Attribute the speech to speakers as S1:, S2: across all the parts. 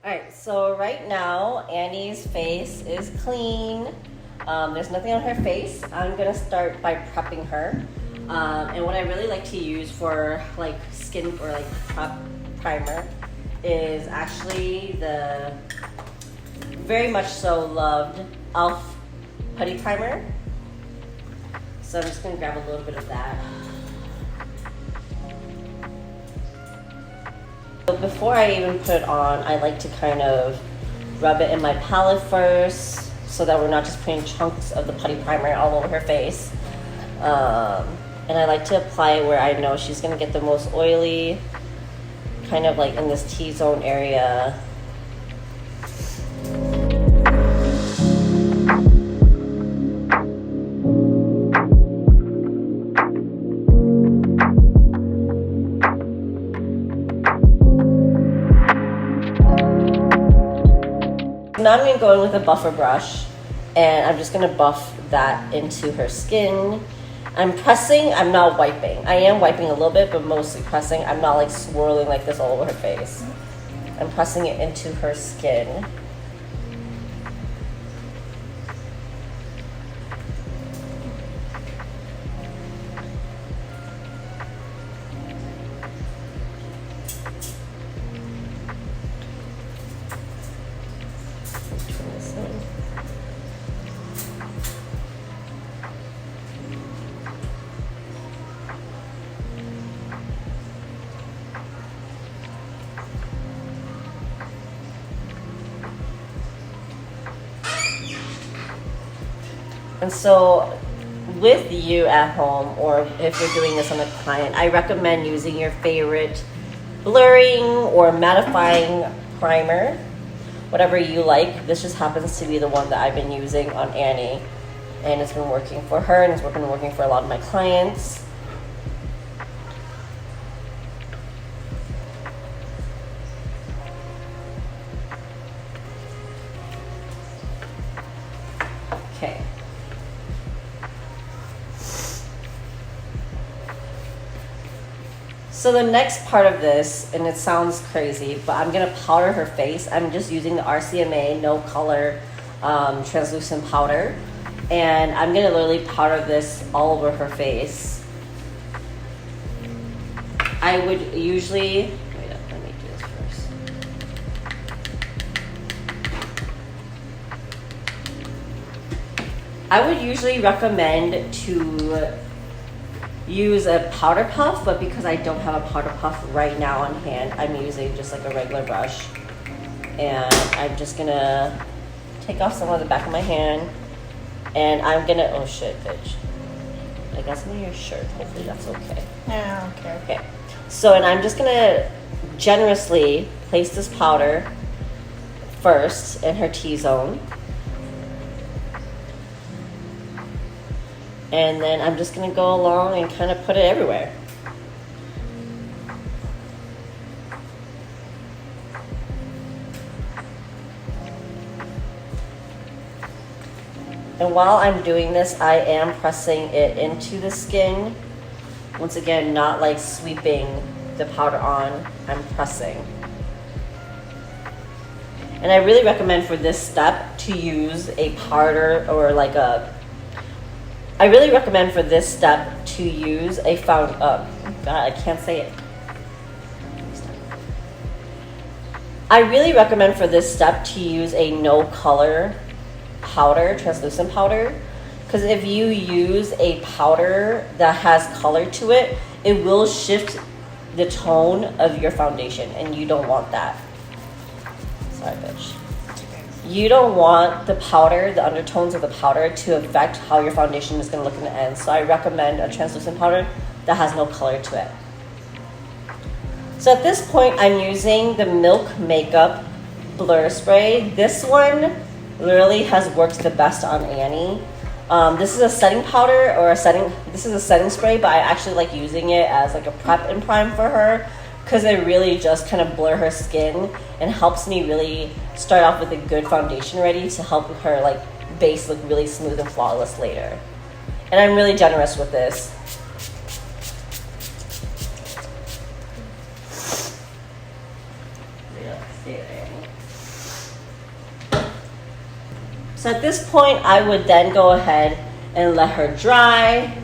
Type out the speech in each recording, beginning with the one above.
S1: Alright, so right now Annie's face is clean. There's nothing on her face. I'm gonna start by prepping her. And what I really like to use for like skin or like prep primer is actually the very much so loved e.l.f. Putty Primer. So I'm just gonna grab a little bit of that. So before I even put it on, I like to kind of rub it in my palette first so that we're not just putting chunks of the putty primer all over her face. And I like to apply it where I know she's gonna get the most oily, kind of like in this T-zone area. Now I'm going to go in with a buffer brush and I'm just going to buff that into her skin. I'm pressing, I'm not wiping. I am wiping a little bit, but mostly pressing. I'm not like swirling like this all over her face. I'm pressing it into her skin. And so with you at home, or if you're doing this on a client, I recommend using your favorite blurring or mattifying primer, whatever you like. This just happens to be the one that I've been using on Annie, and it's been working for her, and it's been working for a lot of my clients. Okay. So the next part of this, and it sounds crazy, but I'm gonna powder her face. I'm just using the RCMA No Color translucent powder, and I'm gonna literally powder this all over her face. I would usually, wait up, let me do this first. I would usually recommend to use a powder puff, but because I don't have a powder puff right now on hand, I'm using just like a regular brush. And I'm just gonna take off some of the back of my hand, and I'm gonna, oh shit, bitch. I got some of your shirt, hopefully that's okay.
S2: Yeah, okay.
S1: Okay, so, and I'm just gonna generously place this powder first in her T-zone. And then I'm just gonna go along and kind of put it everywhere. And while I'm doing this, I am pressing it into the skin. Once again, not like sweeping the powder on, I'm pressing. And I really recommend for this step to use a powder or like I really recommend for this step to use a God, I can't say it. I really recommend for this step to use a no color powder, translucent powder, because if you use a powder that has color to it, it will shift the tone of your foundation, and you don't want that. Sorry, bitch. You don't want the powder, the undertones of the powder, to affect how your foundation is going to look in the end. So I recommend a translucent powder that has no color to it. So at this point, I'm using the Milk Makeup Blur Spray. This one literally has worked the best on Annie. This is a setting powder or this is a setting spray, but I actually like using it as like a prep and prime for her, because it really just kind of blur her skin and helps me really start off with a good foundation ready to help her like base look really smooth and flawless later. And I'm really generous with this. Yeah, stay there. So at this point, I would then go ahead and let her dry.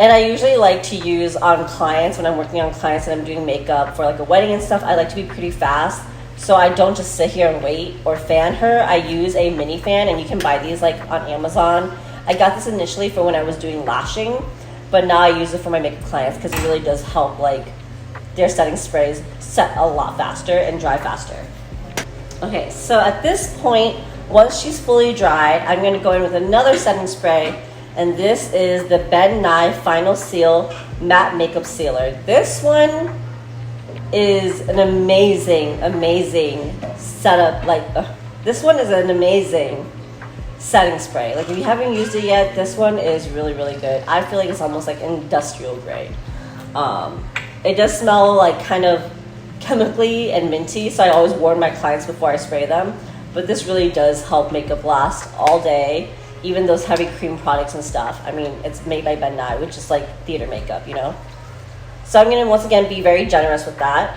S1: And I usually like to use on clients, when I'm working on clients and I'm doing makeup for like a wedding and stuff, I like to be pretty fast. So I don't just sit here and wait or fan her. I use a mini fan, and you can buy these like on Amazon. I got this initially for when I was doing lashing, but now I use it for my makeup clients because it really does help like their setting sprays set a lot faster and dry faster. Okay, so at this point, once she's fully dried, I'm gonna go in with another setting spray, and this is the Ben Nye Final Seal Matte Makeup Sealer. This one is an amazing setup. This one is an amazing setting spray. Like, if you haven't used it yet, this one is really good. I feel like it's almost like industrial grade. It does smell like kind of chemically and minty, so I always warn my clients before I spray them. But this really does help makeup last all day, even those heavy cream products and stuff. I mean, it's made by Ben Nye, which is like theater makeup, you know? So I'm gonna once again be very generous with that.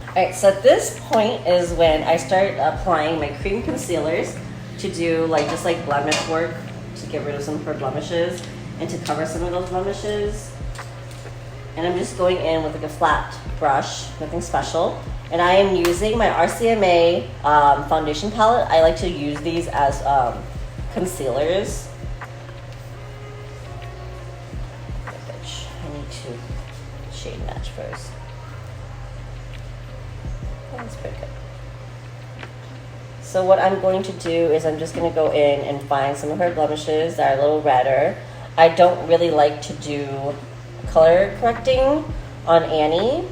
S1: Alright, so at this point is when I start applying my cream concealers to do just like blemish work, to get rid of some of her blemishes and to cover some of those blemishes. And I'm just going in with like a flat brush, nothing special. And I am using my RCMA foundation palette. I like to use these as concealers. I need to shade match first. That's pretty good. So what I'm going to do is I'm just going to go in and find some of her blemishes that are a little redder. I don't really like to do color correcting on Annie,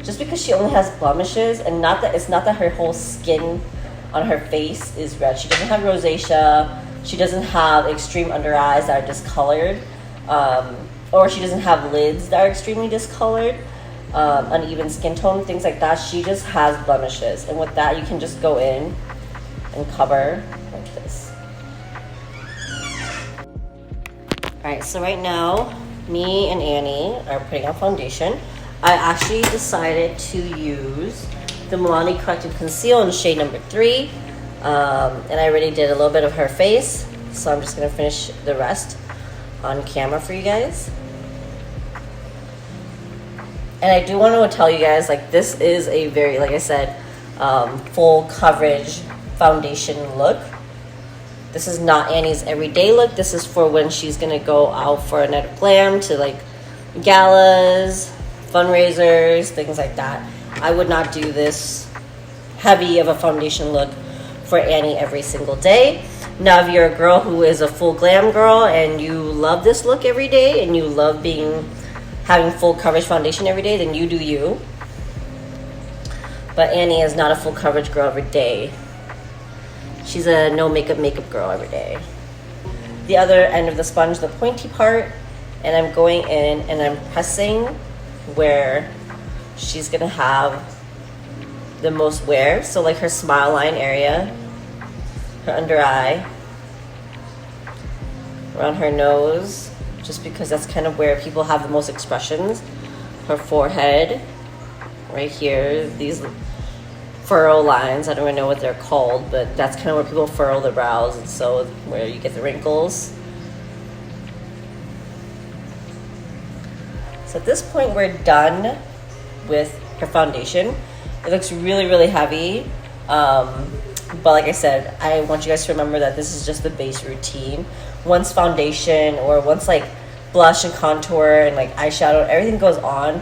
S1: just because she only has blemishes, and it's not that her whole skin on her face is red. She doesn't have rosacea. She doesn't have extreme under eyes that are discolored, or she doesn't have lids that are extremely discolored, uneven skin tone, things like that. She just has blemishes, and with that you can just go in and cover like this. Alright, so right now me and Annie are putting on foundation. I actually decided to use the Milani Correct and Conceal in shade number 3. And I already did a little bit of her face, so I'm just going to finish the rest on camera for you guys. And I do want to tell you guys, like, this is a very, like I said, full coverage foundation look. This is not Annie's everyday look. This is for when she's gonna go out for a night of glam, to like galas, fundraisers, things like that. I would not do this heavy of a foundation look for Annie every single day. Now, if you're a girl who is a full glam girl and you love this look every day and you love having full coverage foundation every day, then you do you. But Annie is not a full coverage girl every day. She's a no makeup girl every day. The other end of the sponge, the pointy part, and I'm going in and I'm pressing where she's gonna have the most wear. So like her smile line area, her under eye, around her nose, just because that's kind of where people have the most expressions. Her forehead, right here, these furrow lines, I don't even know what they're called, but that's kind of where people furrow their brows, and so where you get the wrinkles. So at this point, we're done with her foundation. It looks really heavy, but like I said, I want you guys to remember that this is just the base routine. Once foundation, or once like blush and contour and like eyeshadow, everything goes on,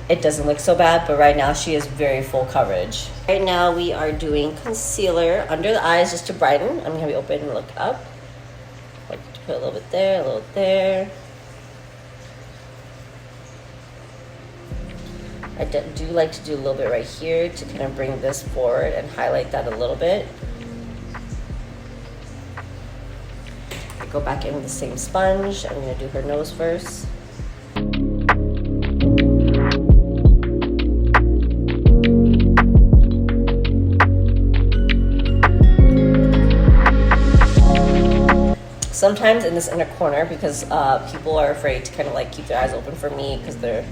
S1: it doesn't look so bad. But right now she is very full coverage. Right now we are doing concealer under the eyes just to brighten. I'm gonna have you open and look up. Like to put a little bit there, a little there. I do like to do a little bit right here to kind of bring this forward and highlight that a little bit. I go back in with the same sponge. I'm gonna do her nose first. Sometimes in this inner corner, because people are afraid to kind of like keep their eyes open for me because they're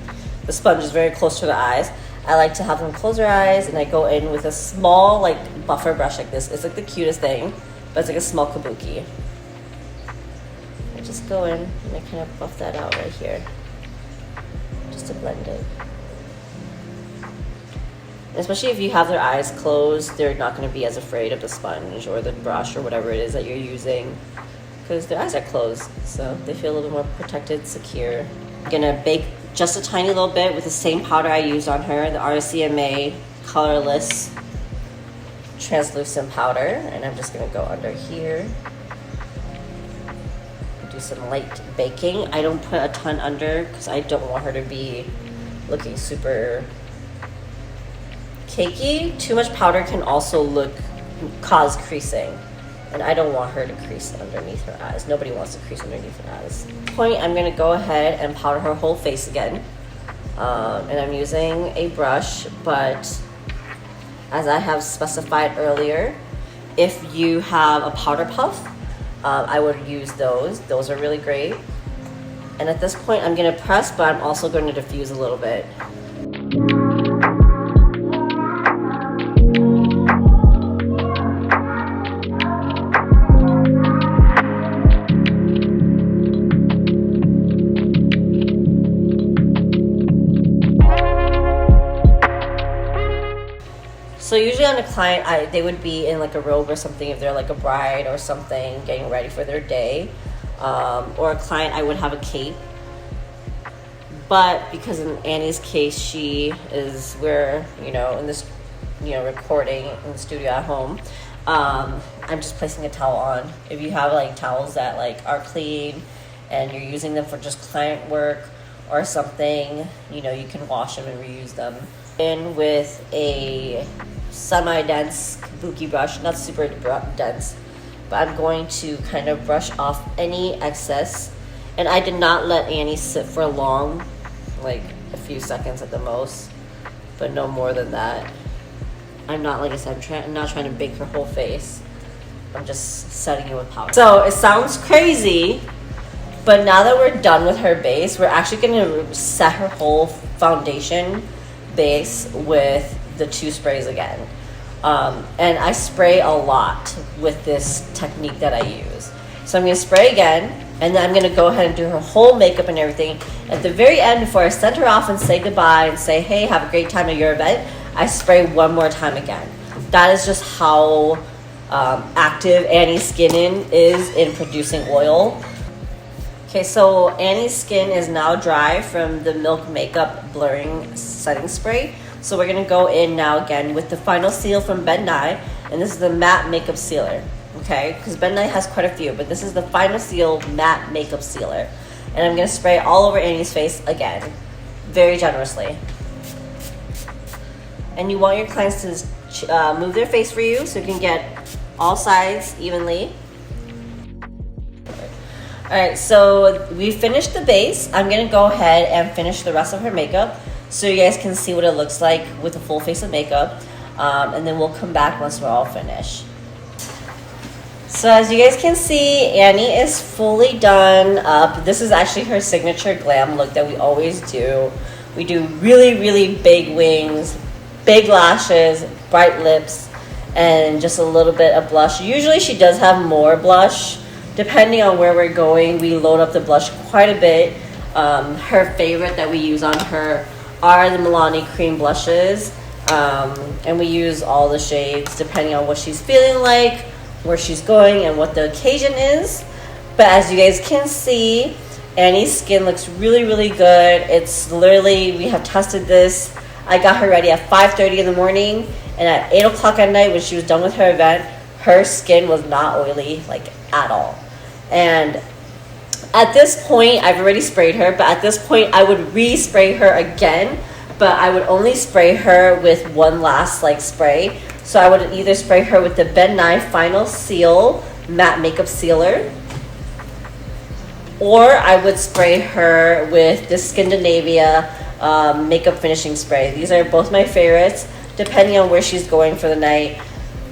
S1: the sponge is very close to the eyes, I like to have them close their eyes, and I go in with a small like buffer brush like this. It's like the cutest thing, but it's like a small kabuki. I just go in and I kind of buff that out right here, just to blend it. Especially if you have their eyes closed, they're not going to be as afraid of the sponge or the brush or whatever it is that you're using, because their eyes are closed, so they feel a little bit more protected, secure. I'm going to bake just a tiny little bit with the same powder I used on her, the RCMA colorless translucent powder, and I'm just going to go under here. Do some light baking. I don't put a ton under because I don't want her to be looking super cakey. Too much powder can also cause creasing, and I don't want her to crease underneath her eyes. Nobody wants to crease underneath her eyes. At this point, I'm gonna go ahead and powder her whole face again, and I'm using a brush, but as I have specified earlier, if you have a powder puff, I would use those. Those are really great. And at this point, I'm gonna press, but I'm also going to diffuse a little bit. So usually on a client, they would be in like a robe or something if they're like a bride or something getting ready for their day. Or a client, I would have a cape. But because in Annie's case, she is in this, recording in the studio at home, I'm just placing a towel on. If you have like towels that like are clean and you're using them for just client work or something, you can wash them and reuse them. In with a semi-dense kabuki brush, not super dense, but I'm going to kind of brush off any excess. And I did not let Annie sit for long, like a few seconds at the most, but no more than that. I'm not, like I said, I'm not trying to bake her whole face. I'm just setting it with powder. So it sounds crazy, but now that we're done with her base, we're actually going to set her whole foundation base with the 2 sprays again. And I spray a lot with this technique that I use. So I'm going to spray again, and then I'm going to go ahead and do her whole makeup and everything. At the very end, before I send her off and say goodbye and say, hey, have a great time at your event, I spray one more time again. That is just how active Annie's skin is in producing oil. Okay, so Annie's skin is now dry from the Milk Makeup Blurring Setting Spray. So we're going to go in now again with the Final Seal from Ben Nye, and this is the Matte Makeup Sealer. Okay, because Ben Nye has quite a few, but this is the Final Seal Matte Makeup Sealer. And I'm going to spray all over Annie's face again, very generously. And you want your clients to move their face for you so you can get all sides evenly. Alright, so we finished the base. I'm going to go ahead and finish the rest of her makeup so you guys can see what it looks like with a full face of makeup. And then we'll come back once we're all finished. So as you guys can see, Annie is fully done up. This is actually her signature glam look that we always do. We do really, really big wings, big lashes, bright lips, and just a little bit of blush. Usually she does have more blush. Depending on where we're going, we load up the blush quite a bit. Her favorite that we use on her are the Milani cream blushes. And we use all the shades depending on what she's feeling like, where she's going, and what the occasion is. But as you guys can see, Annie's skin looks really, really good. It's literally, we have tested this. I got her ready at 5:30 in the morning, and at 8 o'clock at night when she was done with her event, her skin was not oily, like at all. And at this point, I've already sprayed her, but at this point, I would re-spray her again, but I would only spray her with one last spray. So I would either spray her with the Ben Nye Final Seal Matte Makeup Sealer, or I would spray her with the Skindinavia Makeup Finishing Spray. These are both my favorites, depending on where she's going for the night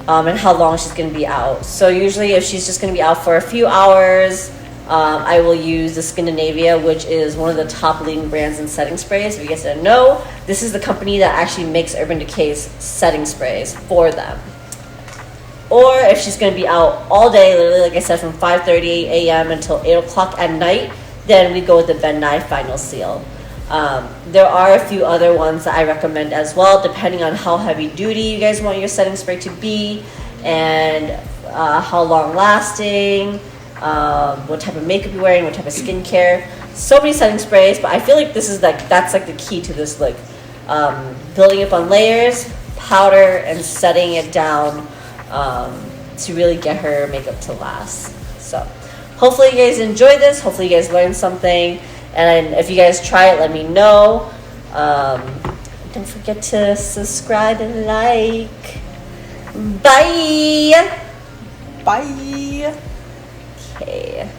S1: and how long she's going to be out. So usually if she's just going to be out for a few hours, I will use the Scandinavia, which is one of the top leading brands in setting sprays. If you guys didn't know, this is the company that actually makes Urban Decay's setting sprays for them. Or if she's going to be out all day, literally, like I said, from 5:30 a.m. until 8 o'clock at night, then we go with the Ben Nye Final Seal. There are a few other ones that I recommend as well, depending on how heavy duty you guys want your setting spray to be, and how long lasting, what type of makeup you're wearing, what type of skincare. So many setting sprays, but I feel like this is that's the key to this look. Building up on layers, powder, and setting it down to really get her makeup to last. So hopefully you guys enjoyed this. Hopefully you guys learned something. And if you guys try it, let me know. Don't forget to subscribe and like. Bye.
S2: Bye.
S1: Okay.